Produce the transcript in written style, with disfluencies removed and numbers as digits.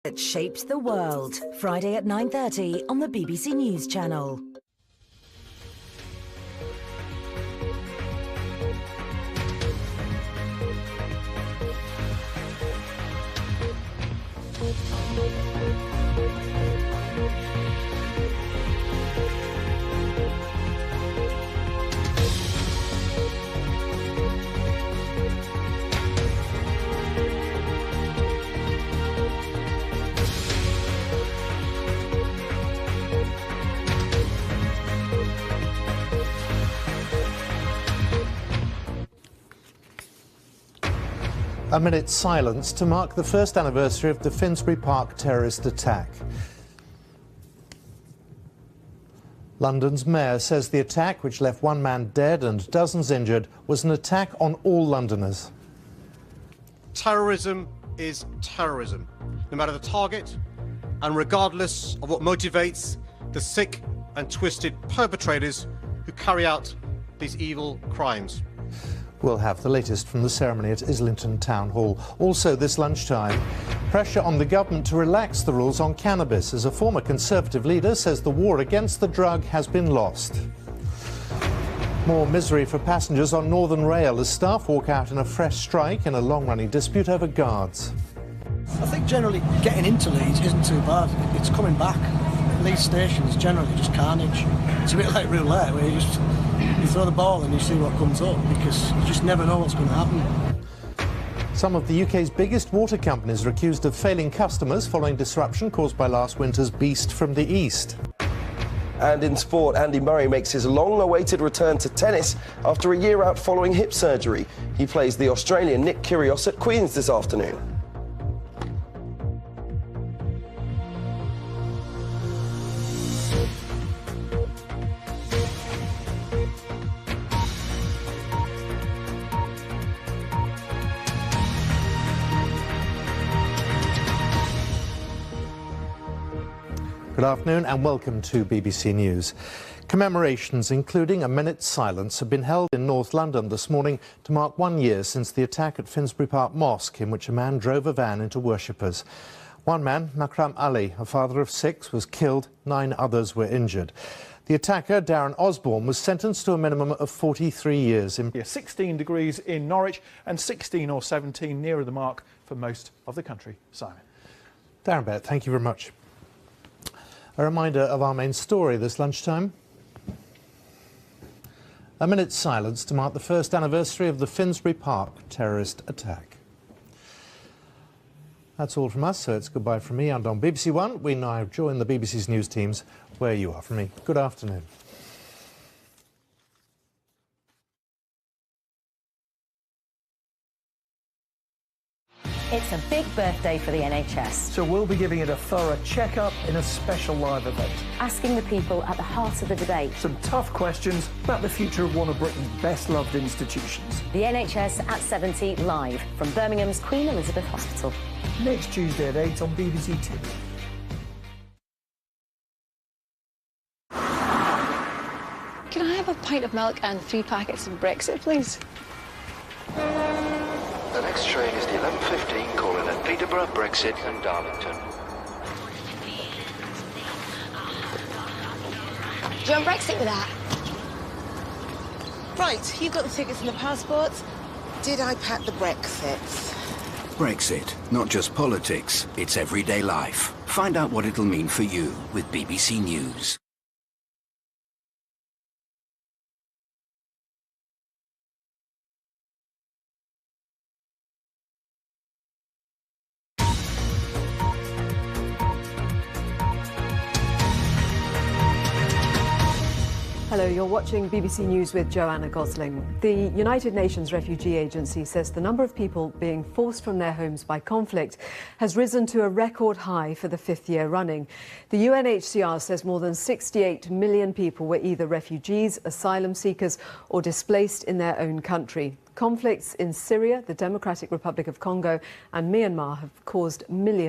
That shaped the world. Friday at 9:30 on the BBC News Channel. A minute's silence to mark the first anniversary of the Finsbury Park terrorist attack. London's mayor says the attack, which left one man dead and dozens injured, was an attack on all Londoners. Terrorism is terrorism, no matter the target and regardless of what motivates the sick and twisted perpetrators who carry out these evil crimes. We'll have the latest from the ceremony at Islington Town Hall. Also this lunchtime, pressure on the government to relax the rules on cannabis as a former Conservative leader says the war against the drug has been lost. More misery for passengers on Northern Rail as staff walk out in a fresh strike in a long-running dispute over guards. I think generally getting into Leeds isn't too bad. It's coming back. Leeds station is generally just carnage. It's a bit like roulette where you throw the ball and you see what comes up because you just never know what's going to happen. Some of the UK's biggest water companies are accused of failing customers following disruption caused by last winter's beast from the east. And in sport, Andy Murray makes his long-awaited return to tennis after a year out following hip surgery. He plays the Australian Nick Kyrgios at Queen's this afternoon. Good afternoon and welcome to BBC News. Commemorations, including a minute's silence, have been held in North London this morning to mark 1 year since the attack at Finsbury Park Mosque, in which a man drove a van into worshippers. One man, Makram Ali, a father of 6, was killed, 9 others were injured. The attacker, Darren Osborne, was sentenced to a minimum of 43 years in... 16 degrees in Norwich and 16 or 17 nearer the mark for most of the country. Simon. Darren Bett, thank you very much. A reminder of our main story this lunchtime. A minute's silence to mark the first anniversary of the Finsbury Park terrorist attack. That's all from us, so it's goodbye from me. And on BBC One, we now join the BBC's news teams where you are from me. Good afternoon. It's a big birthday for the NHS. So we'll be giving it a thorough check-up in a special live event. Asking the people at the heart of the debate. Some tough questions about the future of one of Britain's best-loved institutions. The NHS at 70 live from Birmingham's Queen Elizabeth Hospital. Next Tuesday at 8 on BBC Two. Can I have a pint of milk and 3 packets of Brexit, please? The next train is the 11:15 calling at Peterborough, Brexit and Darlington. Do you want Brexit with that? Right, you've got the tickets and the passports. Did I pack the Brexits? Brexit, not just politics, it's everyday life. Find out what it'll mean for you with BBC News. Hello, you're watching BBC News with Joanna Gosling. The United Nations Refugee Agency says the number of people being forced from their homes by conflict has risen to a record high for the 5th year running. The UNHCR says more than 68 million people were either refugees, asylum seekers or displaced in their own country. Conflicts in Syria, the Democratic Republic of Congo and Myanmar have caused millions